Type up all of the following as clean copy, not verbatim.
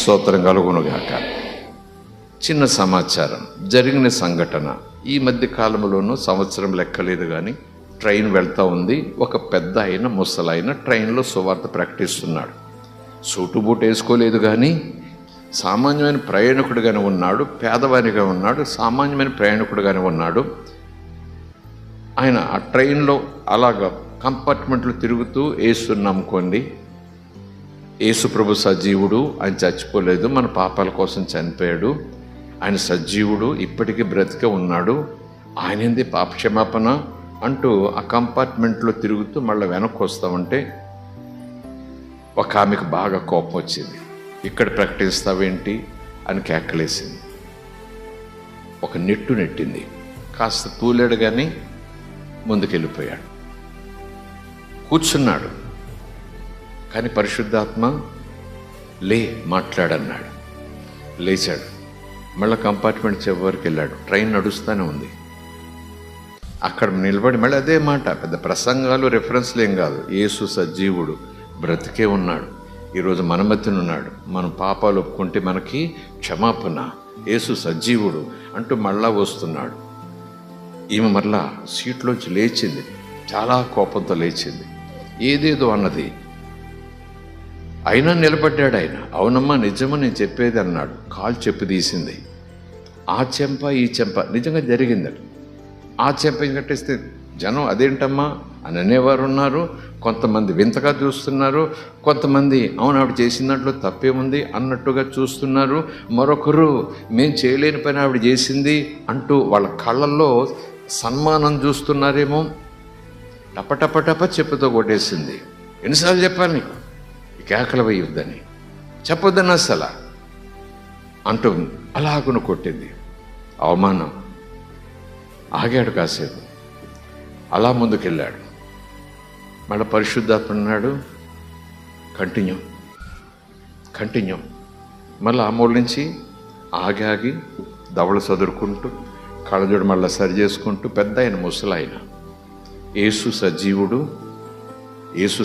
స్తోత్రం కలుగునుగాక. చిన్న సమాచారం, జరిగిన సంఘటన. ఈ మధ్య కాలంలోనూ సంవత్సరం లెక్కలేదు కానీ ట్రైన్ వెళ్తూ ఉంది. ఒక పెద్ద అయిన ముసలైన ట్రైన్లో సువార్త ప్రకటిస్తున్నాడు. సూటు బూటు వేసుకోలేదు కానీ సామాన్యమైన ప్రయాణికుడుగానే ఉన్నాడు, పేదవానిగా ఉన్నాడు, సామాన్యమైన ప్రయాణికుడుగానే ఉన్నాడు. ఆయన ఆ ట్రైన్లో అలాగా కంపార్ట్మెంట్లో తిరుగుతూ యేసుని నమ్ముకోండి, యేసు ప్రభు సజీవుడు, ఆయన చచ్చిపోలేదు, మన పాపాల కోసం చనిపోయాడు, ఆయన సజీవుడు, ఇప్పటికీ బ్రతికే ఉన్నాడు, ఆయనంది పాపక్షమాపణ అంటూ ఆ కంపార్ట్మెంట్లో తిరుగుతూ మళ్ళీ వెనక్కి వస్తామంటే ఒక ఆమెకు బాగా కోపం వచ్చింది. ఇక్కడ ప్రకటిస్తావేంటి అని కేకలేసింది. ఒక నెట్టు నెట్టింది. కాస్త తూలాడు కానీ ముందుకెళ్ళిపోయాడు. కూర్చున్నాడు. కానీ పరిశుద్ధాత్మ లే మాట్లాడన్నాడు. లేచాడు. మళ్ళీ కంపార్ట్మెంట్ చివరికి వెళ్ళాడు. ట్రైన్ నడుస్తూనే ఉంది. అక్కడ నిలబడి మళ్ళీ అదే మాట. పెద్ద ప్రసంగాలు రెఫరెన్స్లు ఏం కాదు. యేసు సజీవుడు, బ్రతికే ఉన్నాడు, ఈరోజు మన మధ్యన ఉన్నాడు, మన పాపాలు ఒప్పుకుంటే మనకి క్షమాపణ, యేసు సజీవుడు అంటూ మళ్ళా వస్తున్నాడు. ఈమె మరలా సీట్లోంచి లేచింది. చాలా కోపంతో లేచింది. ఏదేదో అన్నది. అయినా నిలబడ్డాడు ఆయన. అవునమ్మా నిజమా నేను చెప్పేది అన్నాడు. కాలు చెప్పు తీసింది. ఆ చెంప ఈ చెంప నిజంగా జరిగిందట. ఆ చెంప కట్టేస్తే జనం అదేంటమ్మా అని అనేవారు ఉన్నారు. కొంతమంది వింతగా చూస్తున్నారు. కొంతమంది అవును ఆవిడ చేసిన దాంట్లో తప్పేముంది అన్నట్టుగా చూస్తున్నారు. మరొకరు మేము చేయలేని పని ఆవిడ చేసింది అంటూ వాళ్ళ కళ్ళల్లో సన్మానం చూస్తున్నారేమో. టపటపటప చెప్పుతో కొట్టేసింది. ఎన్నిసార్లు చెప్పాలి నీకు ఈ కేకలు వేయొద్దని, చెప్పొద్దని అసలు అంటూ అలాగును కొట్టింది. అవమానం. ఆగాడు కాసేపు. అలా ముందుకెళ్ళాడు. మళ్ళీ పరిశుద్ధాత్మ అన్నాడు కంటిన్యూ. మళ్ళీ ఆ మూల నుంచి ఆగి దవడలు చదురుకుంటూ కళ్ళజోడు మళ్ళీ సరి చేసుకుంటూ పెద్ద ఆయన ముసలాయన. యేసు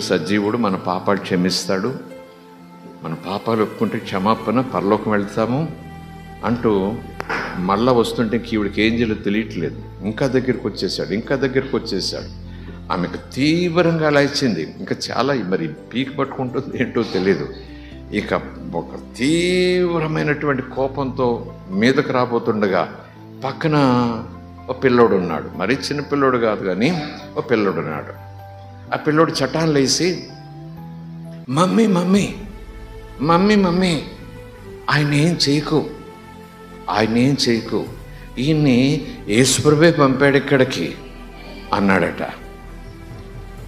సజీవుడు, మన పాపాలు క్షమిస్తాడు, మన పాపాలు ఒప్పుకుంటే క్షమాపణ, పరలోకం వెళ్తాము అంటూ మళ్ళా వస్తుంటే ఈవిడికి ఏం చేయాలో తెలియట్లేదు. ఇంకా దగ్గరికి వచ్చేసాడు. ఆమెకు తీవ్రంగా లాయించింది. ఇంకా చాలా మరి పీక్ పట్టుకుంటుంది ఏంటో తెలియదు. ఇక ఒక తీవ్రమైనటువంటి కోపంతో మీదకు రాబోతుండగా పక్కన ఒక పిల్లోడు ఉన్నాడు. మరీ చిన్న పిల్లోడు కాదు కానీ ఒక పిల్లోడు ఉన్నాడు. ఆ పిల్లోడు చటాన్ లేసి మమ్మీ ఆయన ఏం చేయకు, ఈయన్ని యేసుప్రభువే పంపాడు ఇక్కడికి అన్నాడట.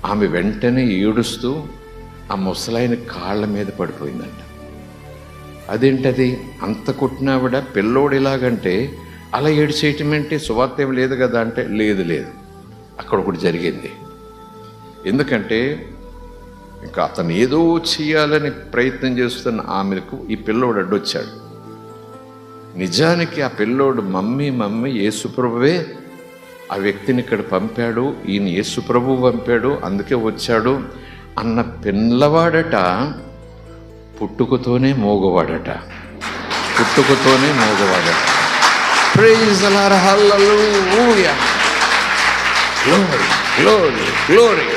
ఆమె వెంటనే ఏడుస్తూ ఆ ముసలాయన కాళ్ళ మీద పడిపోయిందంట. అదేంటది అంత కొట్టినావిడ పిల్లోడు ఇలాగంటే అలా ఏడ్చేయటం ఏంటి, సువార్త ఏం లేదు కదా అంటే లేదు అక్కడ ఒకటి జరిగింది. ఎందుకంటే ఇంకా అతను ఏదో చేయాలని ప్రయత్నం చేస్తున్న ఆమెకు ఈ పిల్లోడు అడ్డొచ్చాడు. నిజానికి ఆ పిల్లోడు మమ్మీ యేసుప్రభువే ఆ వ్యక్తిని ఇక్కడ పంపాడు, ఈయన యేసుప్రభు పంపాడు అందుకే వచ్చాడు అన్న పిల్లవాడట పుట్టుకతోనే మోగవాడట. Praise the lord, hallelujah, glory.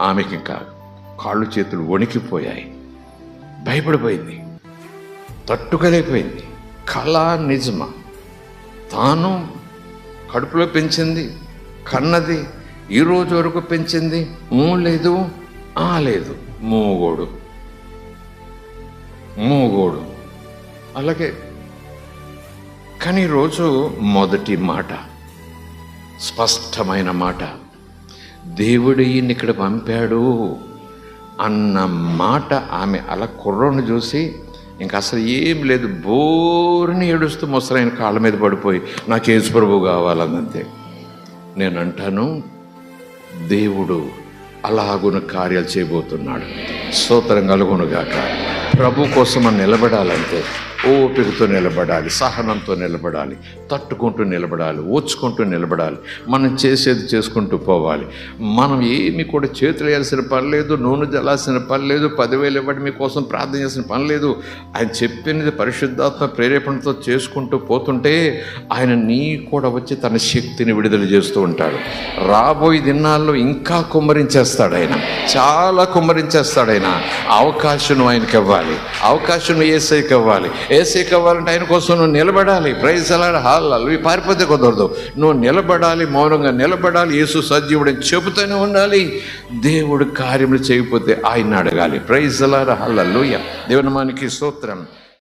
ఆమెకి ఇంకా కాళ్ళు చేతులు వణికిపోయాయి. భయపడిపోయింది, తట్టుకోలేకపోయింది. కళ నిజమా? తాను కడుపులో పెంచింది, కన్నది, ఈరోజు వరకు పెంచింది, లేదు మూగోడు అలాగే. కానీ ఈరోజు మొదటి మాట, స్పష్టమైన మాట, దేవుడు ఈయన్ని ఇక్కడ పంపాడు అన్న మాట. ఆమె అలా కుర్రోని చూసి ఇంకా అసలు ఏం లేదు, బోరుని ఏడుస్తూ ముసలైన కాళ్ళ మీద పడిపోయి నాకు యేసు ప్రభువు కావాలన్నంతే. నేను అంటాను దేవుడు అలాగున కార్యాలు చేయబోతున్నాడు. స్తోత్రం కలుగునుగాక. ప్రభు కోసం మనం నిలబడాలంటే ఓపికతో నిలబడాలి, సహనంతో నిలబడాలి, తట్టుకుంటూ నిలబడాలి, ఓచుకుంటూ నిలబడాలి. మనం చేసేది చేసుకుంటూ పోవాలి. మనం ఏమి కూడా చేతులు వేయాల్సిన పని లేదు, నూనె జల్లాల్సిన పని లేదు, 10,000 ఇవ్వడం మీకోసం ప్రార్థన చేసిన పని లేదు. ఆయన చెప్పినది పరిశుద్ధాత్మ ప్రేరేపణతో చేసుకుంటూ పోతుంటే ఆయన నీ కూడా వచ్చి తన శక్తిని విడుదల చేస్తూ ఉంటాడు. రాబోయే దినాల్లో ఇంకా కుమ్మరించేస్తాడు ఆయన, చాలా కుమ్మరించేస్తాడు ఆయన. అవకాశం ఆయనకి ఇవ్వాలి, అవకాశం యేసయ్యకి ఇవ్వాలి. యేసయ్యకి ఇవ్వాలంటే ఆయన కోసం నువ్వు నిలబడాలి. ప్రైజ్ అలాడ్ హల్లెలూయా. పారిపోతే కుదరదు, నువ్వు నిలబడాలి, మౌనంగా నిలబడాలి. యేసు సజీవుడని చెబుతూనే ఉండాలి. దేవుడు కార్యములు చేయకపోతే ఆయన అడగాలి. ప్రైజ్ అలాడ్ హల్లెలూయా. దేవుని నామానికి స్తోత్రం.